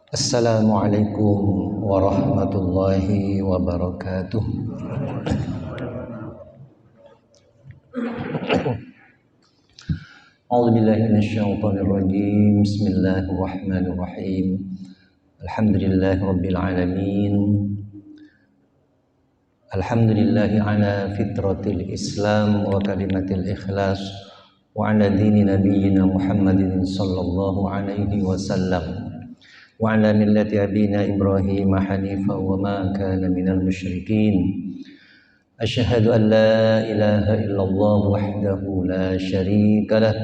Assalamualaikum warahmatullahi wabarakatuh. A'udzubillahi minasyaitonir rajim. Bismillahirrahmanirrahim. Alhamdulillahi rabbil alamin. Alhamdulillahi ala fitratil Islam wa kalimatil ikhlas wa ala dini nabiyyina Muhammadin sallallahu alaihi wasallam. وعلى ملة أبينا إبراهيم حنيفا وما كان من المشركين أشهد أن لا إله إلا الله وحده لا شريك له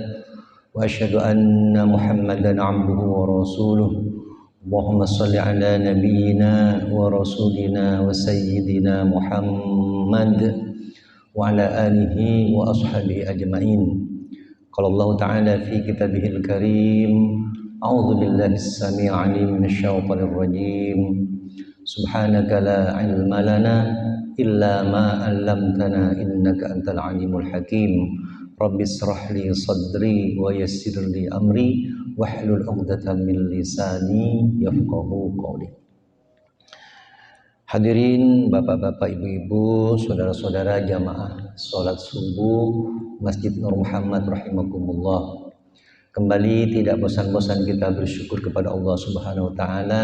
وأشهد أن محمدا عبده ورسوله اللهم صل على نبينا ورسولنا وسيدنا محمد وعلى آله وأصحابه أجمعين قال الله تعالى في كتابه الكريم أعوذ بالله السميع العليم من الشيطان الرجيم سبحانك لا علم لنا إلا ما علمتنا إنك أنت العليم الحكيم رب اشرح لي صدري ويسر لي أمري واحلل عقدة من لساني يفقهوا قولي. Hadirin bapak-bapak, ibu-ibu, saudara-saudara jamaah salat subuh Masjid Nur Muhammad rahimakumullah. Kembali tidak bosan-bosan kita bersyukur kepada Allah Subhanahu wa taala.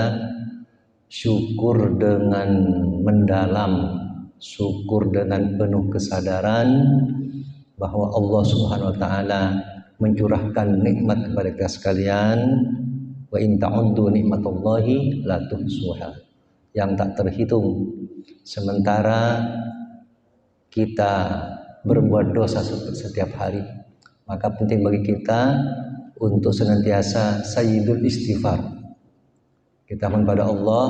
Syukur dengan mendalam, syukur dengan penuh kesadaran bahwa Allah Subhanahu wa taala mencurahkan nikmat kepada kita sekalian. Wa in ta'uddu nikmatallahi la tuhsuha. Yang tak terhitung. Sementara kita berbuat dosa setiap hari, maka penting bagi kita untuk senantiasa sayyidul istighfar. Kita mohon pada Allah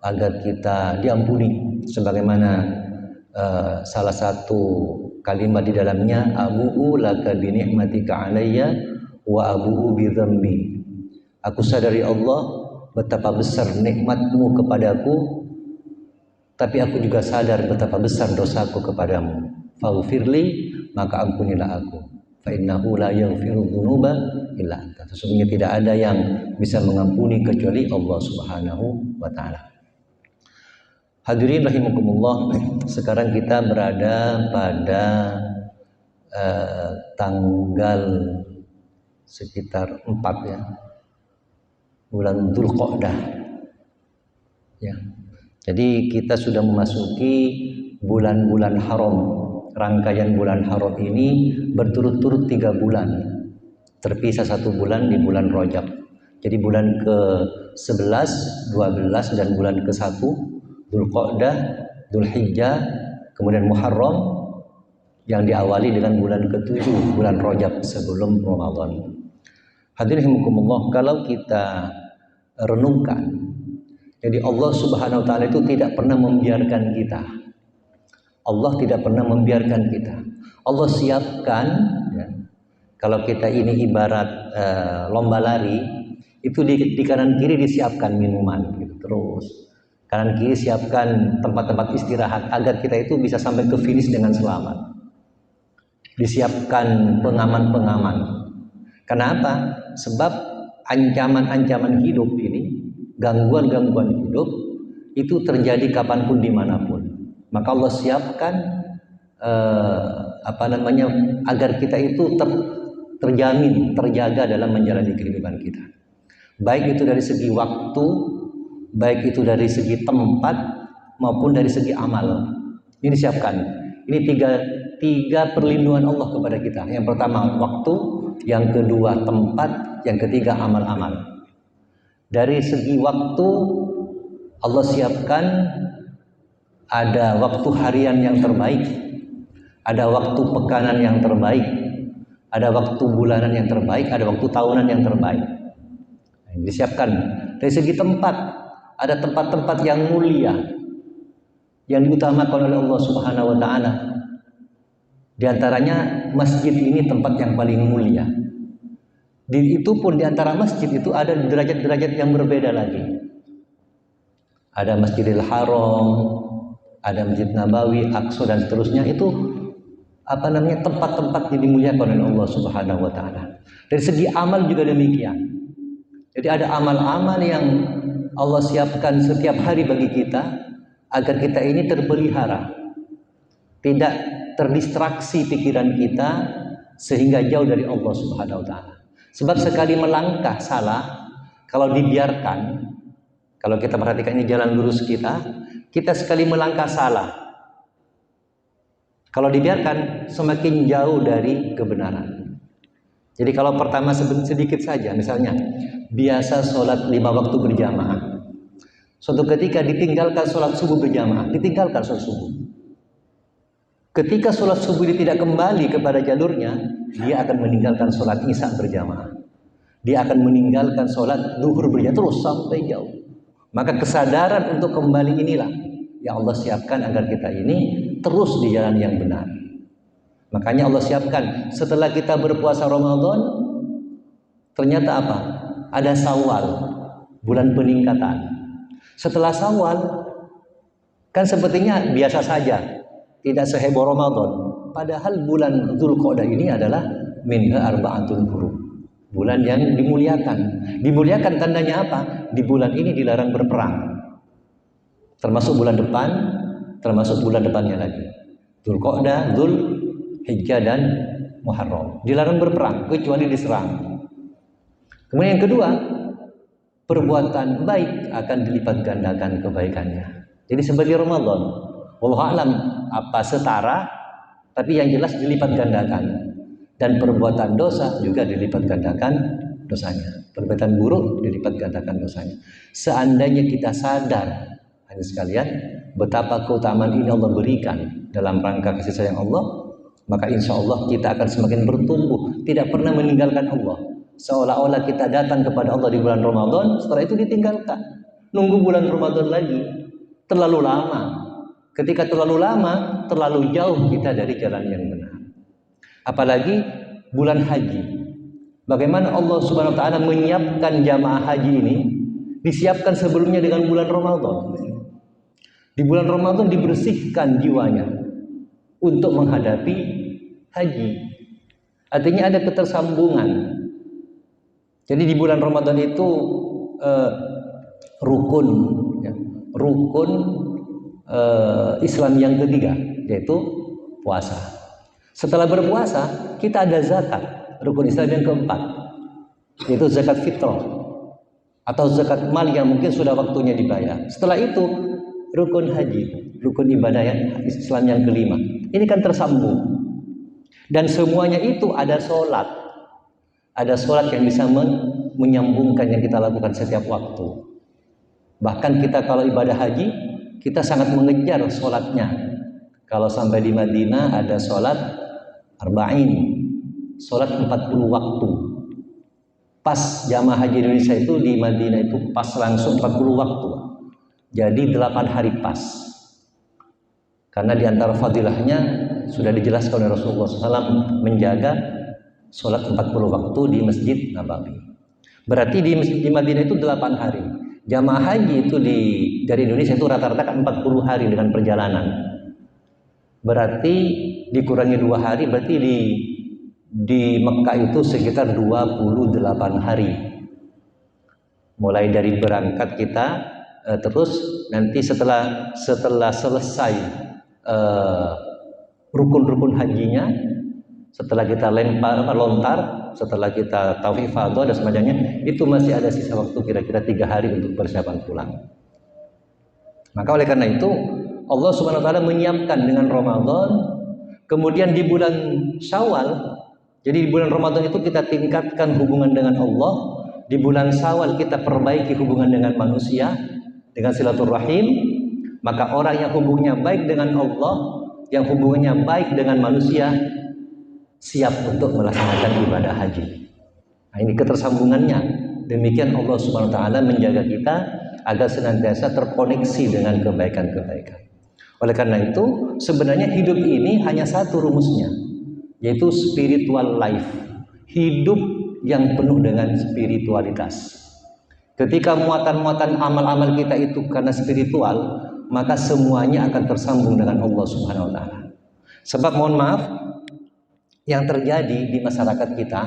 agar kita diampuni, sebagaimana salah satu kalimat di dalamnya, abu'u laka bi ni'matika alayya wa abu'u bi dzambi. Aku sadari Allah betapa besar nikmatmu kepadaku, tapi aku juga sadar betapa besar dosaku kepadamu. Faghfirli, maka ampunilah aku. Fa innahu la yaghfiru dzunuba illa anta. Sesungguhnya tidak ada yang bisa mengampuni kecuali Allah Subhanahu wa taala. Hadirin rahimakumullah, sekarang kita berada pada tanggal sekitar 4 ya. Bulan Dzulqa'dah. Ya. Jadi kita sudah memasuki bulan-bulan haram. Rangkaian bulan haram ini berturut-turut 3 bulan, terpisah 1 bulan di bulan Rajab. Jadi bulan ke-11, 12 dan bulan ke-1 Dzulqa'dah, Dzulhijjah, kemudian Muharram yang diawali dengan bulan ke-7 bulan Rajab sebelum Ramadan. Hadirin rahimakumullah, kalau kita renungkan, jadi Allah Subhanahu wa taala itu tidak pernah membiarkan kita. Allah tidak pernah membiarkan kita. Allah siapkan ya, kalau kita ini ibarat lomba lari, itu di kanan kiri disiapkan minuman gitu, terus kanan kiri siapkan tempat-tempat istirahat agar kita itu bisa sampai ke finish dengan selamat. Disiapkan pengaman-pengaman. Kenapa? Sebab ancaman-ancaman hidup ini, gangguan-gangguan hidup itu terjadi kapanpun dimanapun. Maka Allah siapkan agar kita itu terjamin, terjaga dalam menjalani kehidupan kita. Baik itu dari segi waktu, baik itu dari segi tempat, maupun dari segi amal. Ini disiapkan. Ini tiga perlindungan Allah kepada kita. Yang pertama waktu, yang kedua tempat, yang ketiga amal-amal. Dari segi waktu, Allah siapkan ada waktu harian yang terbaik, ada waktu pekanan yang terbaik, ada waktu bulanan yang terbaik, ada waktu tahunan yang terbaik. Nah, disiapkan. Dari segi tempat, ada tempat-tempat yang mulia yang diutamakan oleh Allah Subhanahu wa taala. Di antaranya masjid ini tempat yang paling mulia. Itu pun di antara masjid itu ada derajat-derajat yang berbeda lagi. Ada Masjidil Haram, ada Masjid Nabawi, Aqsa dan seterusnya. Itu tempat-tempat yang dimuliakan oleh Allah Subhanahu wa taala. Dari segi amal juga demikian. Jadi ada amal-amal yang Allah siapkan setiap hari bagi kita agar kita ini terpelihara, tidak terdistraksi pikiran kita sehingga jauh dari Allah Subhanahu wa taala. Sebab sekali melangkah salah, kalau dibiarkan, kalau kita perhatikan ini jalan lurus kita sekali melangkah salah, kalau dibiarkan semakin jauh dari kebenaran. Jadi kalau pertama sedikit saja, misalnya biasa sholat 5 waktu berjamaah, suatu ketika ditinggalkan sholat subuh berjamaah, ditinggalkan sholat subuh. Ketika sholat subuh ini tidak kembali kepada jalurnya, dia akan meninggalkan sholat isya berjamaah. Dia akan meninggalkan sholat duhur berjamaah terus sampai jauh. Maka kesadaran untuk kembali inilah yang Allah siapkan agar kita ini terus di jalan yang benar. Makanya Allah siapkan setelah kita berpuasa Ramadan, ternyata apa? Ada Syawal, bulan peningkatan. Setelah Syawal, kan sepertinya biasa saja, tidak seheboh Ramadan. Padahal bulan Dzulqa'dah ini adalah minha arba'atul hurum, bulan yang dimuliakan. Dimuliakan tandanya apa? Di bulan ini dilarang berperang. Termasuk bulan depan, termasuk bulan depannya lagi. Dzulqa'dah, Dzulhijjah dan Muharram. Dilarang berperang kecuali diserang. Kemudian yang kedua, perbuatan baik akan dilipat gandakan kebaikannya. Jadi sebagai Ramadan, wallahu a'lam apa setara, tapi yang jelas dilipat gandakan. Dan perbuatan dosa juga dilipat gandakan dosanya. Perbuatan buruk dilipat gandakan dosanya. Seandainya kita sadar, hadirin sekalian, betapa keutamaan ini Allah berikan dalam rangka kasih sayang Allah, maka insya Allah kita akan semakin bertumbuh, tidak pernah meninggalkan Allah. Seolah-olah kita datang kepada Allah di bulan Ramadan, setelah itu ditinggalkan, nunggu bulan Ramadan lagi. Terlalu lama. Ketika terlalu lama, terlalu jauh kita dari jalan yang benar. Apalagi bulan haji. Bagaimana Allah Subhanahu wa taala menyiapkan jamaah haji ini? Disiapkan sebelumnya dengan bulan Ramadan. Di bulan Ramadan dibersihkan jiwanya untuk menghadapi haji. Artinya ada ketersambungan. Jadi di bulan Ramadan itu rukun Islam yang ketiga, yaitu puasa. Setelah berpuasa, kita ada zakat, rukun Islam yang keempat, yaitu zakat fitrah atau zakat mal yang mungkin sudah waktunya dibayar. Setelah itu rukun haji, rukun ibadah Islam yang kelima. Ini kan tersambung. Dan semuanya itu ada sholat. Ada sholat yang bisa menyambungkan yang kita lakukan setiap waktu. Bahkan kita kalau ibadah haji, kita sangat mengejar sholatnya. Kalau sampai di Madinah ada sholat arba'in, sholat 40 waktu. Pas jamaah haji Indonesia itu di Madinah itu pas langsung 40 waktu. Jadi 8 hari pas. Karena di antara fadilahnya sudah dijelaskan oleh Rasulullah SAW menjaga sholat 40 waktu di Masjid Nabawi. Berarti di Madinah itu 8 hari. Jamaah haji itu dari Indonesia itu rata-rata kan 40 hari dengan perjalanan. Berarti dikurangi 2 hari, berarti di Mekah itu sekitar 28 hari. Mulai dari berangkat kita, terus nanti setelah selesai rukun-rukun hajinya, setelah kita lontar, setelah kita tawaf ifadah dan semacamnya, itu masih ada sisa waktu kira-kira 3 hari untuk persiapan pulang. Maka oleh karena itu Allah Subhanahu wa taala menyiapkan dengan Ramadan, kemudian di bulan Syawal. Jadi di bulan Ramadan itu kita tingkatkan hubungan dengan Allah, di bulan Syawal kita perbaiki hubungan dengan manusia dengan silaturahim. Maka orang yang hubungannya baik dengan Allah, yang hubungannya baik dengan manusia, siap untuk melaksanakan ibadah haji. Nah, ini ketersambungannya. Demikian Allah Subhanahu wa taala menjaga kita agar senantiasa terkoneksi dengan kebaikan-kebaikan. Oleh karena itu, sebenarnya hidup ini hanya satu rumusnya, yaitu spiritual life. Hidup yang penuh dengan spiritualitas. Ketika muatan-muatan amal-amal kita itu karena spiritual, maka semuanya akan tersambung dengan Allah Subhanahu wa taala. Sebab mohon maaf, yang terjadi di masyarakat kita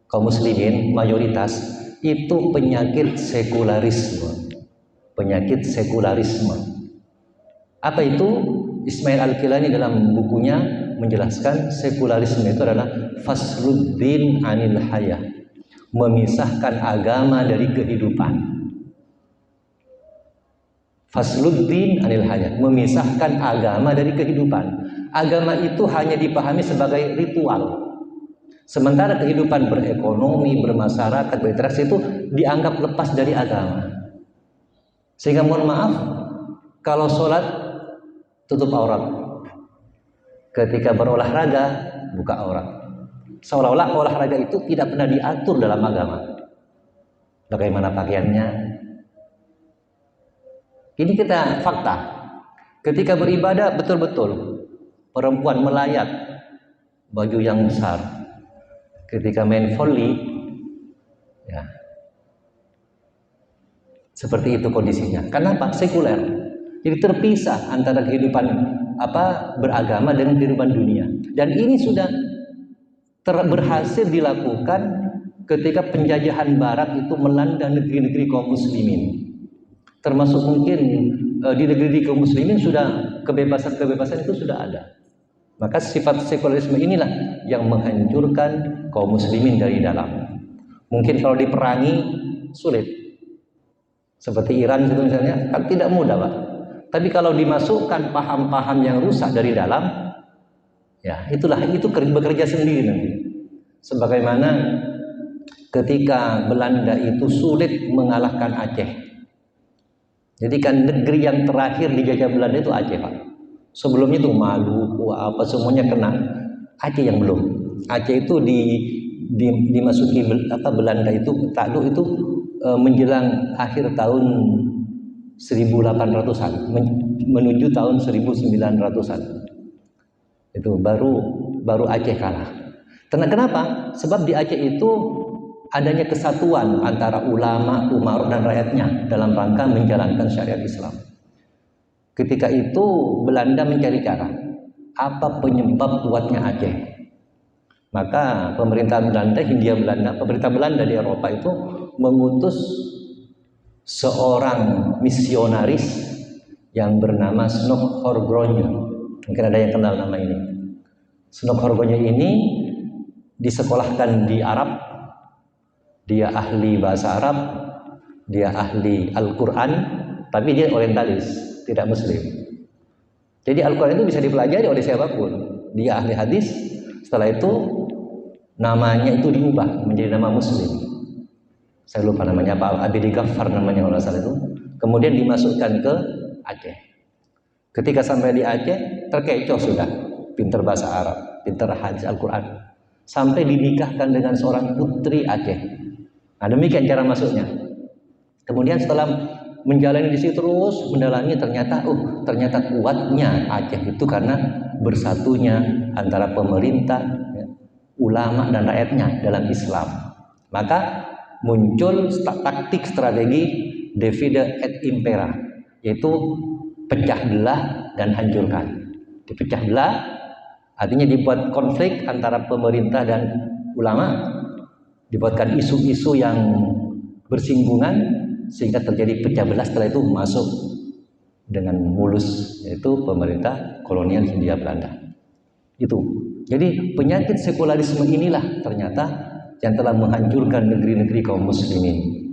kaum muslimin mayoritas itu penyakit sekularisme. Penyakit sekularisme. Apa itu? Ismail Al-Kilani dalam bukunya menjelaskan sekularisme itu adalah fasluddin anil hayah, memisahkan agama dari kehidupan. Fasluddin anil hayah, memisahkan agama dari kehidupan. Agama itu hanya dipahami sebagai ritual. Sementara kehidupan berekonomi, bermasyarakat, berinteraksi itu dianggap lepas dari agama. Sehingga mohon maaf, kalau sholat tutup aurat, ketika berolahraga buka aurat, seolah-olah olahraga itu tidak pernah diatur dalam agama. Bagaimana pakaiannya? Ini kita fakta. Ketika beribadah betul-betul perempuan melayat baju yang besar. Ketika main volley, ya seperti itu kondisinya. Kenapa? Sekuler. Jadi terpisah antara kehidupan beragama dengan kehidupan dunia. Dan ini sudah berhasil dilakukan ketika penjajahan Barat itu melanda negeri-negeri kaum muslimin. Termasuk mungkin di negeri kaum muslimin sudah kebebasan itu sudah ada. Maka sifat sekularisme inilah yang menghancurkan kaum muslimin dari dalam. Mungkin kalau diperangi sulit. Seperti Iran itu misalnya, kan tidak mudah, Pak. Tapi kalau dimasukkan paham-paham yang rusak dari dalam, ya itu bekerja sendiri nanti. Sebagaimana ketika Belanda itu sulit mengalahkan Aceh. Jadi kan negeri yang terakhir dijajah Belanda itu Aceh, Pak. Sebelumnya itu Maluku semuanya kena. Aceh yang belum. Aceh itu dimasuki Belanda itu takluk itu menjelang akhir tahun 1800-an menuju tahun 1900-an. Itu baru Aceh kalah. Kenapa? Sebab di Aceh itu adanya kesatuan antara ulama, umarok dan rakyatnya dalam rangka menjalankan syariat Islam. Ketika itu Belanda mencari cara apa penyebab kuatnya Aceh. Maka pemerintah Belanda di Eropa itu mengutus seorang misionaris yang bernama Snok Horgronje. Mungkin ada yang kenal nama ini. Snok Horgronje ini disekolahkan di Arab. Dia ahli bahasa Arab, dia ahli Al-Quran, tapi dia orientalis, tidak Muslim. Jadi Al-Quran itu bisa dipelajari oleh siapapun. Dia ahli hadis. Setelah itu namanya itu diubah menjadi nama Muslim. Saya lupa namanya apa, Abidi Ghaffar namanya kalau salah itu. Kemudian dimasukkan ke Aceh. Ketika sampai di Aceh, terkecoh sudah. Pintar bahasa Arab, pintar hadis Al-Quran. Sampai dinikahkan dengan seorang putri Aceh. Nah demikian cara masuknya. Kemudian setelah menjalani di situ terus mendalami, ternyata kuatnya Aceh itu karena bersatunya antara pemerintah, ulama dan rakyatnya dalam Islam. Maka muncul taktik strategi divide et impera, yaitu pecah belah dan hancurkan. Dipecah belah artinya dibuat konflik antara pemerintah dan ulama, dibuatkan isu-isu yang bersinggungan sehingga terjadi pecah belah. Setelah itu masuk dengan mulus, yaitu pemerintah kolonial Hindia Belanda. Itu. Jadi penyakit sekularisme inilah ternyata yang telah menghancurkan negeri-negeri kaum muslimin.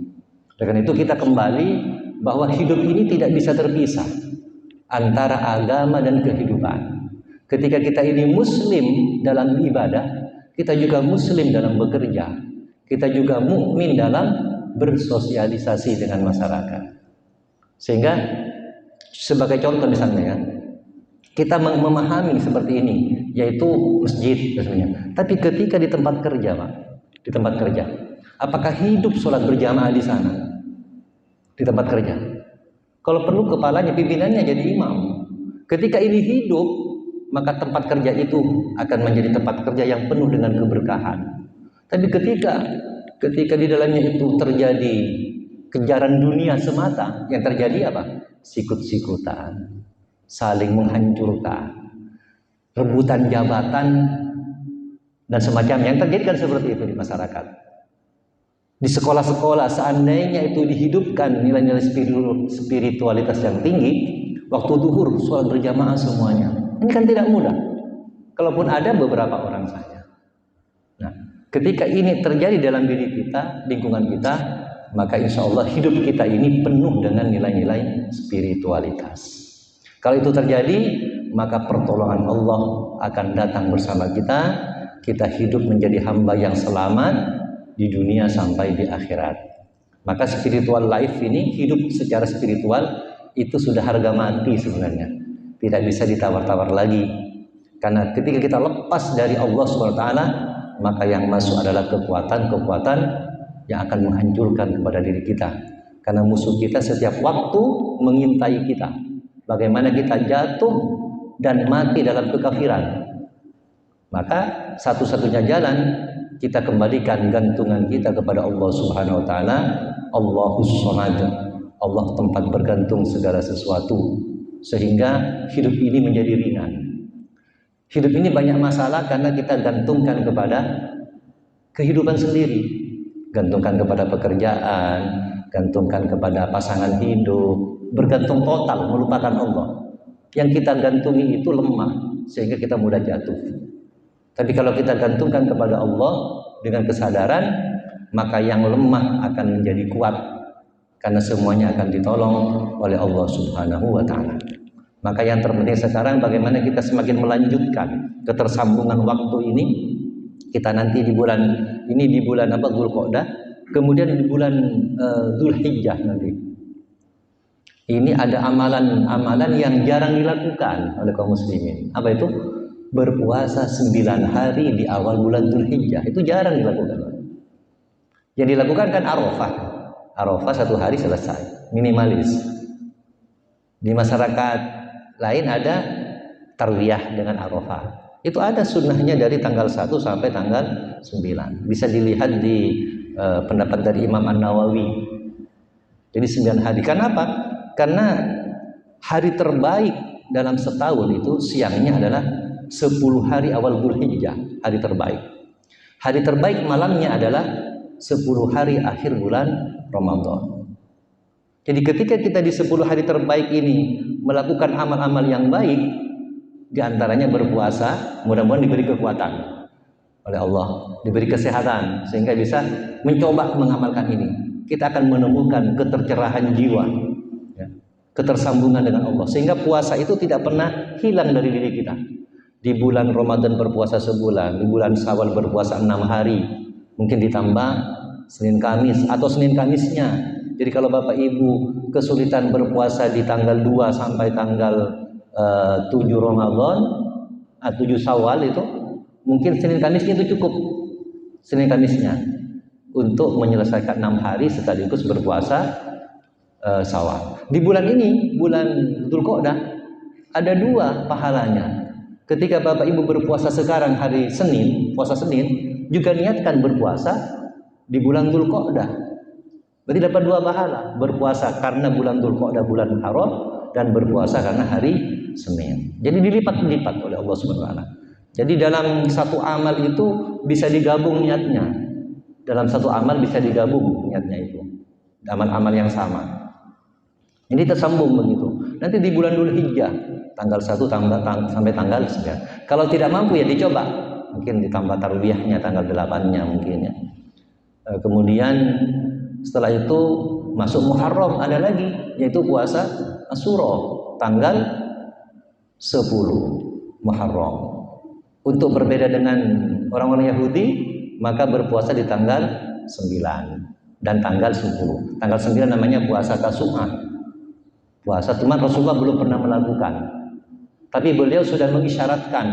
Dengan itu kita kembali bahwa hidup ini tidak bisa terpisah antara agama dan kehidupan. Ketika kita ini muslim dalam ibadah, kita juga muslim dalam bekerja, kita juga mukmin dalam bersosialisasi dengan masyarakat. Sehingga sebagai contoh misalnya ya, kita memahami seperti ini, yaitu masjid misalnya. Tapi ketika di tempat kerja, Pak, di tempat kerja, apakah hidup sholat berjamaah di sana? Di tempat kerja. Kalau perlu kepalanya, pimpinannya jadi imam. Ketika ini hidup, maka tempat kerja itu akan menjadi tempat kerja yang penuh dengan keberkahan. Tapi ketika di dalamnya itu terjadi kejaran dunia semata, yang terjadi apa? Sikut-sikutan, saling menghancurkan, rebutan jabatan dan semacamnya. Yang terjadi kan seperti itu di masyarakat. Di sekolah-sekolah seandainya itu dihidupkan nilai-nilai spiritualitas yang tinggi, waktu duhur sholat berjamaah semuanya. Ini kan tidak mudah. Kalaupun ada beberapa orang saja. Nah, ketika ini terjadi dalam diri kita, lingkungan kita, maka insya Allah hidup kita ini penuh dengan nilai-nilai spiritualitas. Kalau itu terjadi, maka pertolongan Allah akan datang bersama kita. Kita hidup menjadi hamba yang selamat di dunia sampai di akhirat. Maka spiritual life ini, hidup secara spiritual itu sudah harga mati sebenarnya. Tidak bisa ditawar-tawar lagi. Karena ketika kita lepas dari Allah SWT, maka yang masuk adalah kekuatan-kekuatan yang akan menghancurkan kepada diri kita. Karena musuh kita setiap waktu mengintai kita. Bagaimana kita jatuh dan mati dalam kekafiran. Maka satu-satunya jalan kita kembalikan gantungan kita kepada Allah Subhanahu wa taala. Allahus Samad. Allah tempat bergantung segala sesuatu, sehingga hidup ini menjadi ringan. Hidup ini banyak masalah karena kita gantungkan kepada kehidupan sendiri, gantungkan kepada pekerjaan, gantungkan kepada pasangan hidup, bergantung total, melupakan Allah. Yang kita gantungi itu lemah, sehingga kita mudah jatuh. Tapi kalau kita gantungkan kepada Allah dengan kesadaran, maka yang lemah akan menjadi kuat, karena semuanya akan ditolong oleh Allah Subhanahu wa taala. Maka yang terpenting sekarang bagaimana kita semakin melanjutkan ketersambungan waktu ini. Kita nanti di bulan ini, di bulan apa, Dzulqa'dah, kemudian di bulan Dzulhijjah nanti. Ini ada amalan-amalan yang jarang dilakukan oleh kaum muslimin. Apa itu? Berpuasa 9 hari di awal bulan Dzulhijjah. Itu jarang dilakukan. Yang dilakukan kan Arafah. Arafah 1 hari selesai, minimalis. Di masyarakat lain ada tarwiyah dengan Arafah. Itu ada sunnahnya dari tanggal 1 sampai tanggal 9. Bisa dilihat di pendapat dari Imam An-Nawawi. Jadi 9 hari. Kenapa? Karena hari terbaik dalam setahun itu siangnya adalah 10 hari awal Dzulhijjah, hari terbaik. Hari terbaik malamnya adalah 10 hari akhir bulan Ramadan. Jadi ketika kita di 10 hari terbaik ini melakukan amal-amal yang baik, diantaranya berpuasa, mudah-mudahan diberi kekuatan oleh Allah, diberi kesehatan sehingga bisa mencoba mengamalkan ini. Kita akan menemukan ketercerahan jiwa, ya, ketersambungan dengan Allah, sehingga puasa itu tidak pernah hilang dari diri kita. Di bulan Ramadan berpuasa sebulan, di bulan Syawal berpuasa 6 hari, mungkin ditambah Senin Kamis atau Senin Kamisnya. Jadi kalau Bapak Ibu kesulitan berpuasa di tanggal 2 sampai tanggal 7 Ramadan, 7 Syawal itu, mungkin Senin Kamisnya itu cukup. Senin Kamisnya untuk menyelesaikan 6 hari sekaligus berpuasa Syawal. Di bulan ini, bulan Dzulqa'dah, ada 2 pahalanya. Ketika Bapak Ibu berpuasa sekarang hari Senin, puasa Senin, juga niatkan berpuasa di bulan Dzulqa'dah. Berarti dapat 2 pahala, berpuasa karena bulan Dzulqa'dah, bulan haram, dan berpuasa karena hari Senin. Jadi dilipat-lipat oleh Allah Subhanahu wa taala. Jadi dalam satu amal itu bisa digabung niatnya. Dalam satu amal bisa digabung niatnya itu. Amal-amal yang sama. Ini tersambung begitu. Nanti di bulan Dzulhijjah tanggal 1 sampai tanggal 9. Kalau tidak mampu ya dicoba. Mungkin ditambah tarwiyahnya tanggal 8-nya mungkin ya. Kemudian setelah itu masuk Muharram ada lagi, yaitu puasa Asyura tanggal 10 Muharram. Untuk berbeda dengan orang-orang Yahudi, maka berpuasa di tanggal 9 dan tanggal 10. Tanggal 9 namanya puasa Tasu'ah. Puasa, cuma Rasulullah belum pernah melakukan. Tapi beliau sudah mengisyaratkan,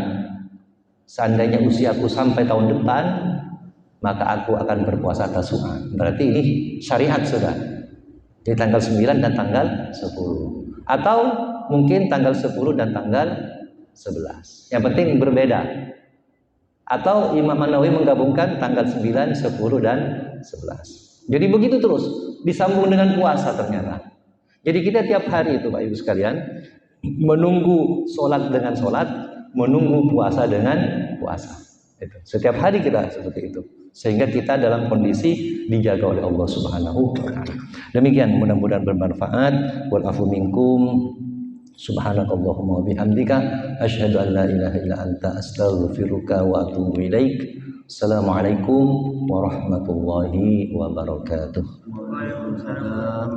seandainya usiaku sampai tahun depan, maka aku akan berpuasa Tasu'ah. Berarti ini syariat sudah. Di tanggal 9 dan tanggal 10. Atau mungkin tanggal 10 dan tanggal 11. Yang penting berbeda. Atau Imam An-Nawawi menggabungkan tanggal 9, 10 dan 11. Jadi begitu terus, disambung dengan puasa ternyata. Jadi kita tiap hari itu Pak Ibu sekalian, menunggu sholat dengan sholat, menunggu puasa dengan puasa. Itu. Setiap hari kita seperti itu. sehingga kita dalam kondisi dijaga oleh Allah Subhanahu wa taala. Demikian, mudah-mudahan bermanfaat. Wal afu minkum. Subhanakallahumma wa bihamdika asyhadu an la ilaha illa anta astaghfiruka wa atubu ilaik. Assalamualaikum warahmatullahi wabarakatuh. Waalaikumsalam.